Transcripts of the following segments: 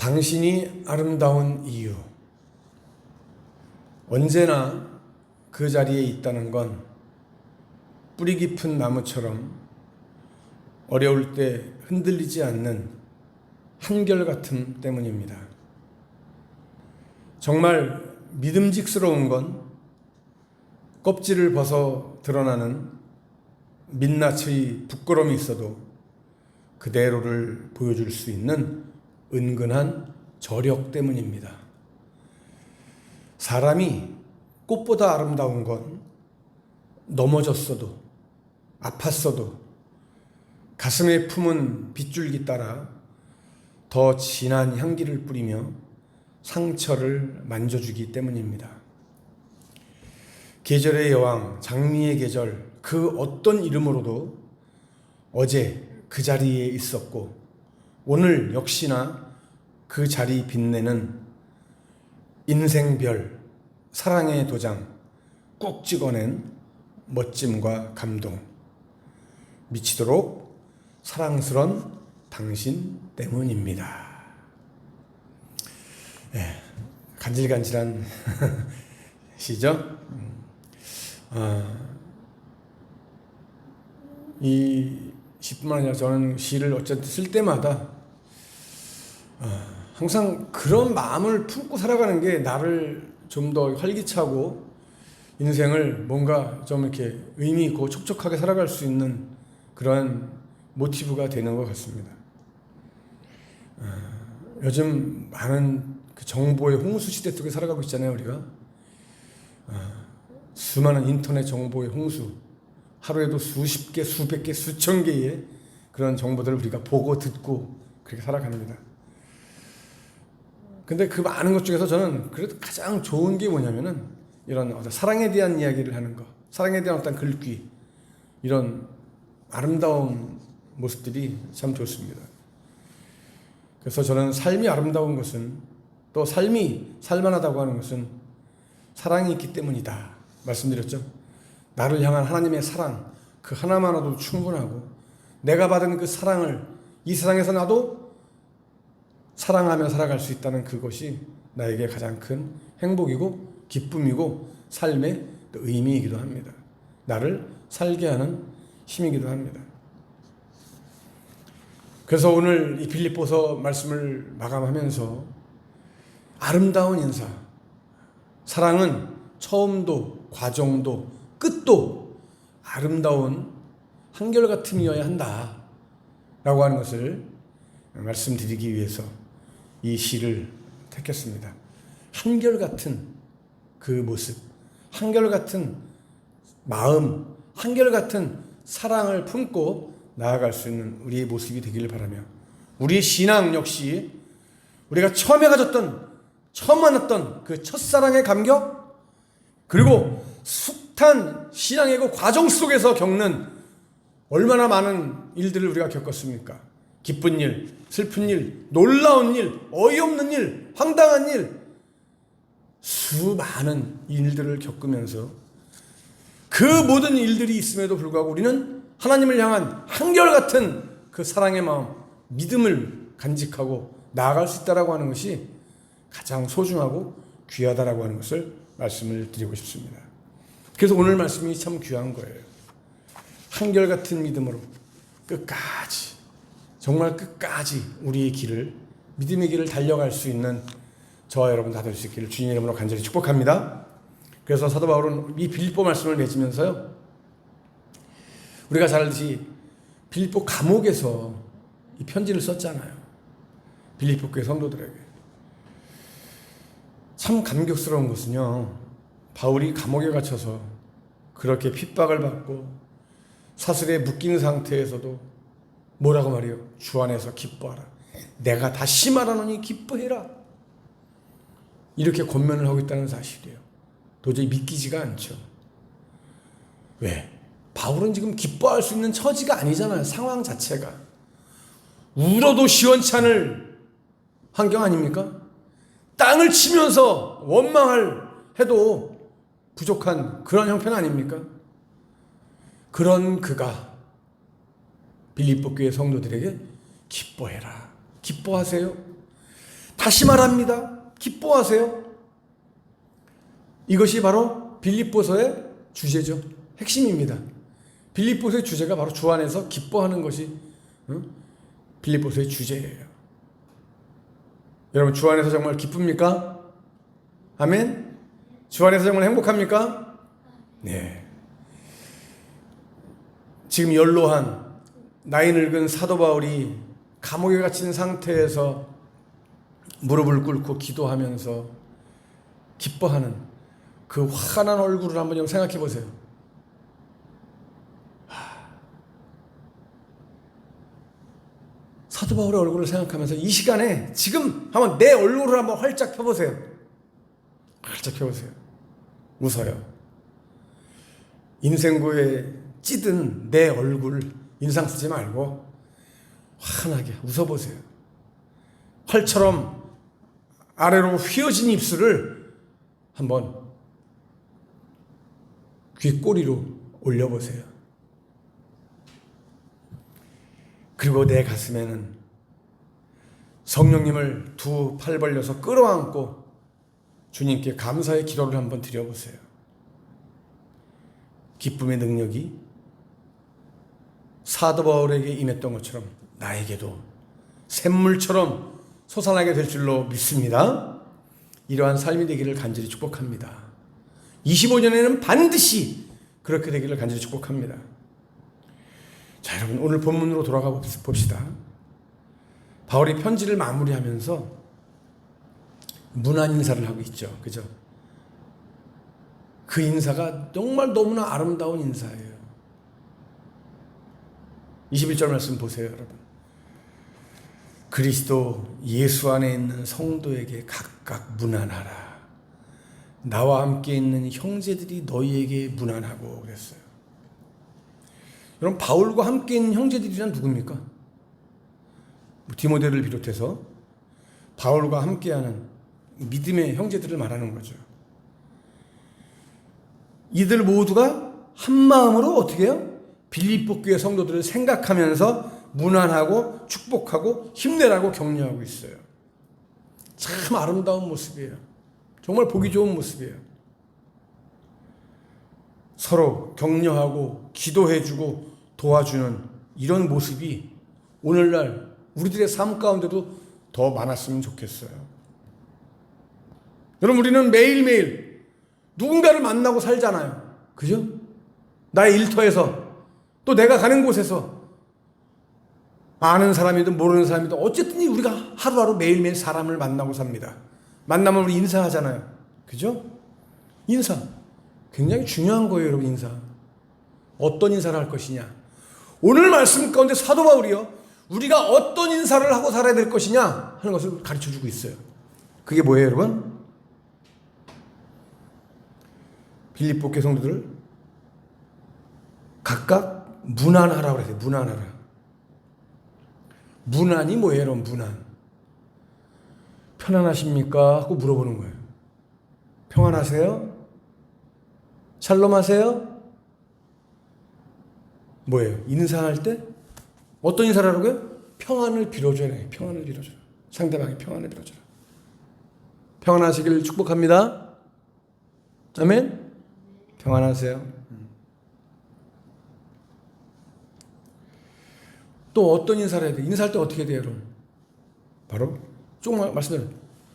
당신이 아름다운 이유. 언제나 그 자리에 있다는 건 뿌리 깊은 나무처럼 어려울 때 흔들리지 않는 한결같음 때문입니다. 정말 믿음직스러운 건 껍질을 벗어 드러나는 민낯의 부끄러움이 있어도 그대로를 보여줄 수 있는 은근한 저력 때문입니다. 사람이 꽃보다 아름다운 건 넘어졌어도 아팠어도 가슴에 품은 빗줄기 따라 더 진한 향기를 뿌리며 상처를 만져주기 때문입니다. 계절의 여왕, 장미의 계절, 그 어떤 이름으로도 어제 그 자리에 있었고 오늘 역시나 그 자리 빛내는 인생별, 사랑의 도장 꾹 찍어낸 멋짐과 감동, 미치도록 사랑스런 당신 때문입니다. 네, 간질간질한 시죠. 이 시뿐만 아니라 저는 시를 어쨌든 쓸 때마다 항상 그런 마음을 품고 살아가는 게 나를 좀 더 활기차고 인생을 뭔가 좀 이렇게 의미 있고 촉촉하게 살아갈 수 있는 그런 모티브가 되는 것 같습니다. 요즘 많은 그 정보의 홍수 시대 속에 살아가고 있잖아요, 우리가. 수많은 인터넷 정보의 홍수, 하루에도 수십 개, 수백 개, 수천 개의 그런 정보들을 우리가 보고 듣고 그렇게 살아갑니다. 근데 그 많은 것 중에서 저는 그래도 가장 좋은 게 뭐냐면은 이런 사랑에 대한 이야기를 하는 거, 사랑에 대한 어떤 글귀, 이런 아름다운 모습들이 참 좋습니다. 그래서 저는 삶이 아름다운 것은, 또 삶이 살만하다고 하는 것은 사랑이 있기 때문이다 말씀드렸죠. 나를 향한 하나님의 사랑, 그 하나만으로도 충분하고 내가 받은 그 사랑을 이 세상에서 나도 사랑하며 살아갈 수 있다는 그것이 나에게 가장 큰 행복이고 기쁨이고 삶의 의미이기도 합니다. 나를 살게 하는 힘이기도 합니다. 그래서 오늘 이 빌립보서 말씀을 마감하면서 아름다운 인사, 사랑은 처음도 과정도 끝도 아름다운 한결같음이어야 한다 라고 하는 것을 말씀드리기 위해서 이 시를 택했습니다. 한결같은 그 모습, 한결같은 마음, 한결같은 사랑을 품고 나아갈 수 있는 우리의 모습이 되기를 바라며, 우리의 신앙 역시 우리가 처음에 가졌던, 처음 만났던 그 첫사랑의 감격, 그리고 숱한 신앙의 그 과정 속에서 겪는 얼마나 많은 일들을 우리가 겪었습니까? 기쁜 일, 슬픈 일, 놀라운 일, 어이없는 일, 황당한 일, 수많은 일들을 겪으면서 그 모든 일들이 있음에도 불구하고 우리는 하나님을 향한 한결같은 그 사랑의 마음, 믿음을 간직하고 나아갈 수 있다라고 하는 것이 가장 소중하고 귀하다라고 하는 것을 말씀을 드리고 싶습니다. 그래서 오늘 말씀이 참 귀한 거예요. 한결같은 믿음으로 끝까지, 정말 끝까지 우리의 길을, 믿음의 길을 달려갈 수 있는 저와 여러분 다 될 수 있기를 주님 이름으로 간절히 축복합니다. 그래서 사도 바울은 이 빌립보 말씀을 맺으면서요, 우리가 잘 알듯이 빌립보 감옥에서 이 편지를 썼잖아요. 빌립보 교회 성도들에게. 참 감격스러운 것은요, 바울이 감옥에 갇혀서 그렇게 핍박을 받고 사슬에 묶인 상태에서도 뭐라고 말해요? 주 안에서 기뻐하라. 내가 다시 말하노니 기뻐해라. 이렇게 권면을 하고 있다는 사실이에요. 도저히 믿기지가 않죠. 왜? 바울은 지금 기뻐할 수 있는 처지가 아니잖아요. 상황 자체가. 울어도 시원치 않을 환경 아닙니까? 땅을 치면서 원망을 해도 부족한 그런 형편 아닙니까? 그런 그가 빌립보 교회 성도들에게 기뻐해라. 기뻐하세요. 다시 말합니다. 기뻐하세요. 이것이 바로 빌립보서의 주제죠. 핵심입니다. 빌립보서의 주제가 바로 주 안에서 기뻐하는 것이 빌립보서의 주제예요. 여러분, 주 안에서 정말 기쁩니까? 아멘? 주 안에서 정말 행복합니까? 네. 지금 연로한 나이 늙은 사도 바울이 감옥에 갇힌 상태에서 무릎을 꿇고 기도하면서 기뻐하는 그 환한 얼굴을 한번 좀 생각해 보세요. 사도 바울의 얼굴을 생각하면서 이 시간에 지금 한번 내 얼굴을 한번 활짝 펴보세요. 활짝 펴보세요. 웃어요. 인생고에 찌든 내 얼굴 인상 쓰지 말고 환하게 웃어보세요. 활처럼 아래로 휘어진 입술을 한번 귓꼬리로 올려보세요. 그리고 내 가슴에는 성령님을 두 팔 벌려서 끌어안고 주님께 감사의 기도를 한번 드려보세요. 기쁨의 능력이 사도 바울에게 임했던 것처럼 나에게도 샘물처럼 솟아나게 될 줄로 믿습니다. 이러한 삶이 되기를 간절히 축복합니다. 25년에는 반드시 그렇게 되기를 간절히 축복합니다. 자, 여러분, 오늘 본문으로 돌아가 봅시다. 바울이 편지를 마무리하면서 문안 인사를 하고 있죠. 그죠? 그 인사가 정말 너무나 아름다운 인사예요. 21절 말씀 보세요, 여러분. 그리스도 예수 안에 있는 성도에게 각각 문안하라. 나와 함께 있는 형제들이 너희에게 문안하고 그랬어요. 여러분, 바울과 함께 있는 형제들이란 누굽니까? 디모데를 비롯해서 바울과 함께하는 믿음의 형제들을 말하는 거죠. 이들 모두가 한 마음으로 어떻게 해요? 빌립보 교회 성도들을 생각하면서 문안하고 축복하고 힘내라고 격려하고 있어요. 참 아름다운 모습이에요. 정말 보기 좋은 모습이에요. 서로 격려하고 기도해주고 도와주는 이런 모습이 오늘날 우리들의 삶 가운데도 더 많았으면 좋겠어요. 여러분, 우리는 매일매일 누군가를 만나고 살잖아요. 그죠? 나의 일터에서 또 내가 가는 곳에서 아는 사람이든 모르는 사람이든 어쨌든 우리가 하루하루 매일매일 사람을 만나고 삽니다. 만나면 우리 인사하잖아요. 그죠? 인사. 굉장히 중요한 거예요, 여러분. 인사. 어떤 인사를 할 것이냐. 오늘 말씀 가운데 사도 바울이요, 우리가 어떤 인사를 하고 살아야 될 것이냐 하는 것을 가르쳐주고 있어요. 그게 뭐예요, 여러분? 빌립보 교회 성도들 각각 문안하라고 그랬어요. 문안하라. 문안이 뭐예요, 여러분? 문안. 편안하십니까? 하고 물어보는 거예요. 평안하세요? 샬롬 하세요? 뭐예요? 인사할 때 어떤 인사를 하라고요? 평안을 빌어줘야 해요. 평안을 빌어줘라. 상대방이 평안을 빌어줘라. 평안하시길 축복합니다. 아멘? 평안하세요. 또 어떤 인사를 해야 돼? 인사할 때 어떻게 돼요, 여러분? 바로 조금 말씀드려요.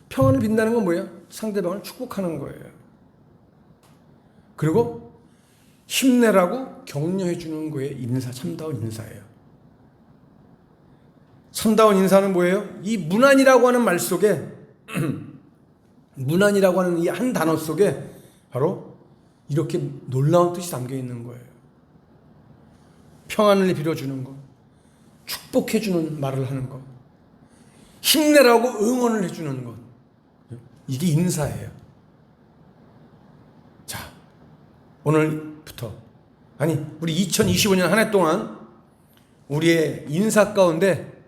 평안을 빈다는 건 뭐예요? 상대방을 축복하는 거예요. 그리고 힘내라고 격려해 주는 거에 인사, 참다운 인사예요. 참다운 인사는 뭐예요? 이 문안이라고 하는 말 속에 문안이라고 하는 이 한 단어 속에 바로 이렇게 놀라운 뜻이 담겨 있는 거예요. 평안을 빌어주는 것, 축복해주는 말을 하는 것, 힘내라고 응원을 해주는 것, 이게 인사예요. 자, 오늘부터 아니 우리 2025년 한 해 동안 우리의 인사 가운데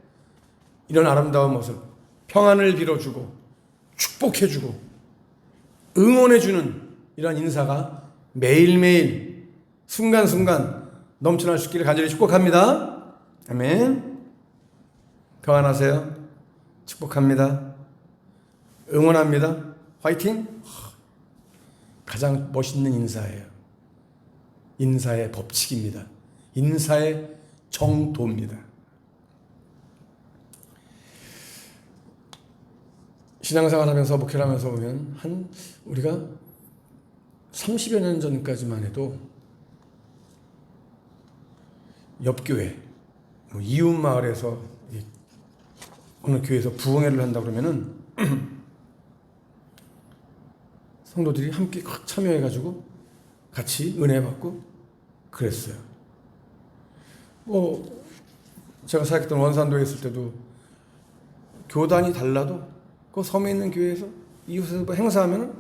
이런 아름다운 모습, 평안을 빌어주고 축복해주고 응원해주는 이런 인사가 매일매일 순간순간 넘쳐날 수 있기를 간절히 축복합니다. 아멘. 평안하세요. 축복합니다. 응원합니다. 화이팅! 가장 멋있는 인사예요. 인사의 법칙입니다. 인사의 정도입니다. 신앙생활 하면서 목회를 하면서 보면 우리가 30여 년 전까지만 해도 옆교회, 이웃 마을에서 어느 교회에서 부흥회를 한다 그러면은 성도들이 함께 참여해가지고 같이 은혜 받고 그랬어요. 제가 사역했던 원산도에 있을 때도 교단이 달라도 그 섬에 있는 교회에서 이웃에서 행사하면은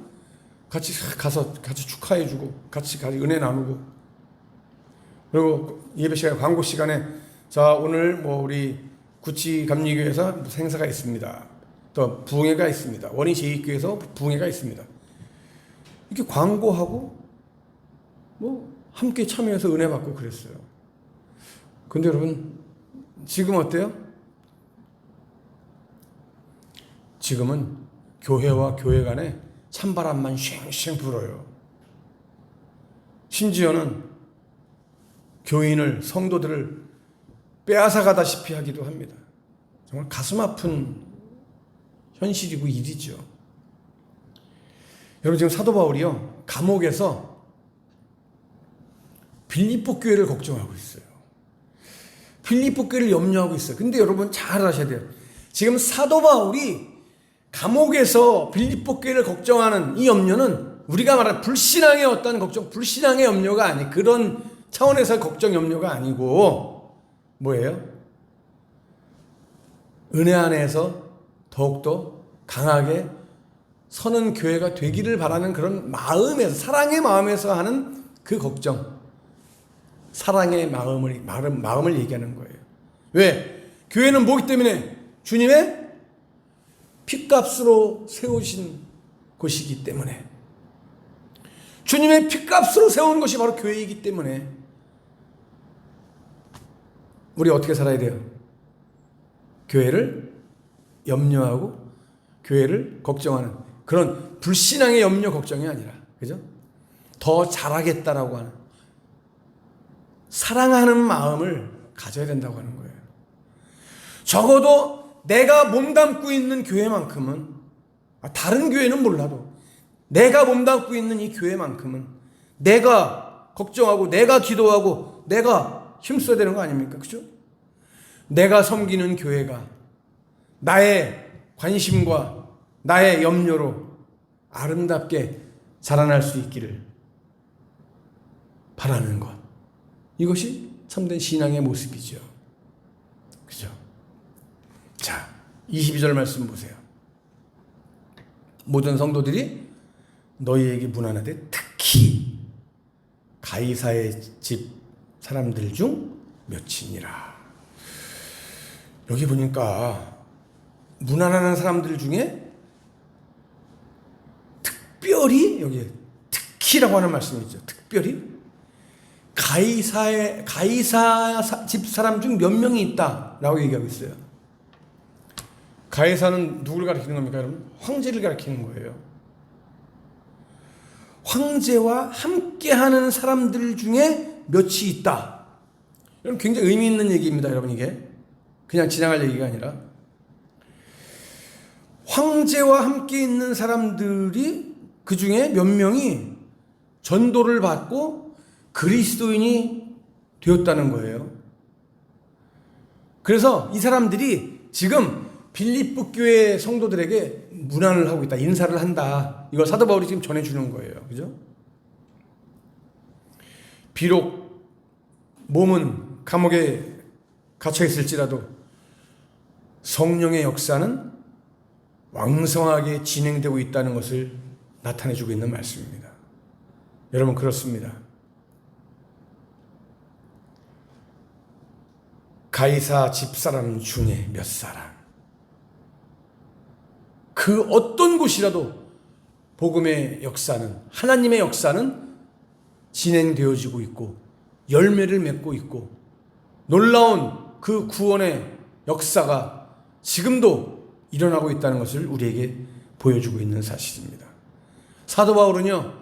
같이 가서 같이 축하해주고 같이 은혜 나누고, 그리고 예배 시간에 광고 시간에 자 오늘 우리 구치 감리교회에서 무슨 행사가 있습니다. 또 부흥회가 있습니다. 원인 제2교회에서 부흥회가 있습니다. 이렇게 광고하고 함께 참여해서 은혜 받고 그랬어요. 근데 여러분 지금 어때요? 지금은 교회와 교회 간에 찬바람만 쉥쉥 불어요. 심지어는 교인을, 성도들을 빼앗아가다시피 하기도 합니다. 정말 가슴 아픈 현실이고 일이죠. 여러분 지금 사도 바울이요 감옥에서 빌립보 교회를 걱정하고 있어요. 빌립보 교회를 염려하고 있어요. 근데 여러분 잘 아셔야 돼요. 지금 사도 바울이 감옥에서 빌립보 교회를 걱정하는 이 염려는 우리가 말하는 불신앙의 어떤 걱정, 불신앙의 염려가 아니, 그런 차원에서 걱정 염려가 아니고 뭐예요? 은혜 안에서 더욱더 강하게 서는 교회가 되기를 바라는 그런 마음에서, 사랑의 마음에서 하는 그 걱정, 사랑의 마음을 얘기하는 거예요. 왜? 교회는 뭐기 때문에? 주님의 핏값으로 세우신 곳이기 때문에, 주님의 핏값으로 세운 것이 바로 교회이기 때문에 우리 어떻게 살아야 돼요? 교회를 염려하고 교회를 걱정하는 그런 불신앙의 염려 걱정이 아니라, 그죠? 더 잘하겠다라고 하는 사랑하는 마음을 가져야 된다고 하는 거예요. 적어도 내가 몸담고 있는 교회만큼은, 다른 교회는 몰라도 내가 몸담고 있는 이 교회만큼은 내가 걱정하고 내가 기도하고 내가 힘써야 되는 거 아닙니까? 그죠? 내가 섬기는 교회가 나의 관심과 나의 염려로 아름답게 자라날 수 있기를 바라는 것, 이것이 참된 신앙의 모습이죠. 그죠? 자, 22절 말씀 보세요. 모든 성도들이 너희에게 문안하되 특히 가이사의 집 사람들 중 몇이니라. 여기 보니까 문안하는 사람들 중에 특별히, 여기 특히라고 하는 말씀이 있죠. 특별히 가이사 집 사람 중 몇 명이 있다라고 얘기하고 있어요. 가이사는 누굴 가리키는 겁니까, 여러분? 황제를 가리키는 거예요. 황제와 함께하는 사람들 중에 몇이 있다. 여러분 굉장히 의미 있는 얘기입니다, 여러분. 이게 그냥 지나갈 얘기가 아니라 황제와 함께 있는 사람들이 그 중에 몇 명이 전도를 받고 그리스도인이 되었다는 거예요. 그래서 이 사람들이 지금 빌립보 교회 성도들에게 문안을 하고 있다, 인사를 한다. 이걸 사도 바울이 지금 전해주는 거예요. 그죠? 비록 몸은 감옥에 갇혀 있을지라도 성령의 역사는 왕성하게 진행되고 있다는 것을 나타내주고 있는 말씀입니다. 여러분 그렇습니다. 가이사 집사람 중에 몇 사람, 그 어떤 곳이라도 복음의 역사는, 하나님의 역사는 진행되어지고 있고 열매를 맺고 있고 놀라운 그 구원의 역사가 지금도 일어나고 있다는 것을 우리에게 보여주고 있는 사실입니다. 사도 바울은요,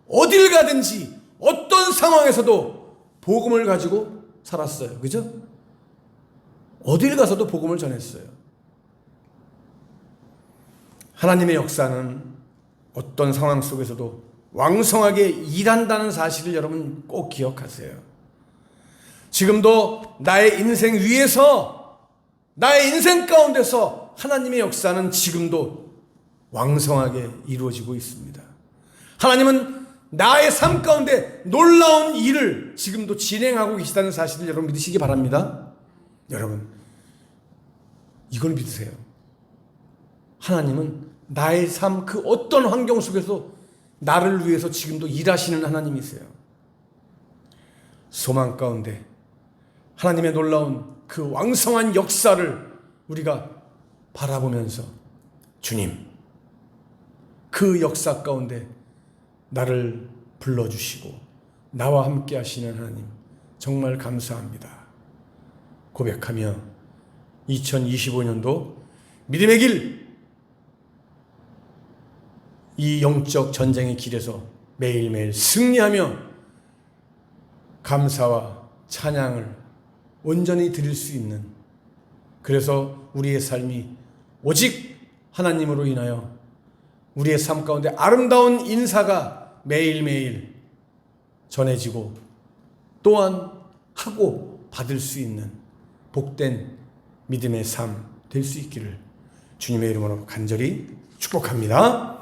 어딜 가든지 어떤 상황에서도 복음을 가지고 살았어요. 그죠? 어딜 가서도 복음을 전했어요. 하나님의 역사는 어떤 상황 속에서도 왕성하게 일한다는 사실을 여러분 꼭 기억하세요. 지금도 나의 인생 위에서, 나의 인생 가운데서 하나님의 역사는 지금도 왕성하게 이루어지고 있습니다. 하나님은 나의 삶 가운데 놀라운 일을 지금도 진행하고 계시다는 사실을 여러분 믿으시기 바랍니다. 여러분, 이걸 믿으세요. 하나님은 나의 삶 그 어떤 환경 속에서 나를 위해서 지금도 일하시는 하나님이세요. 소망 가운데 하나님의 놀라운 그 왕성한 역사를 우리가 바라보면서 주님, 그 역사 가운데 나를 불러주시고 나와 함께 하시는 하나님 정말 감사합니다 고백하며 2025년도 믿음의 길, 이 영적 전쟁의 길에서 매일매일 승리하며 감사와 찬양을 온전히 드릴 수 있는, 그래서 우리의 삶이 오직 하나님으로 인하여 우리의 삶 가운데 아름다운 인사가 매일매일 전해지고 또한 하고 받을 수 있는 복된 믿음의 삶 될 수 있기를 주님의 이름으로 간절히 축복합니다.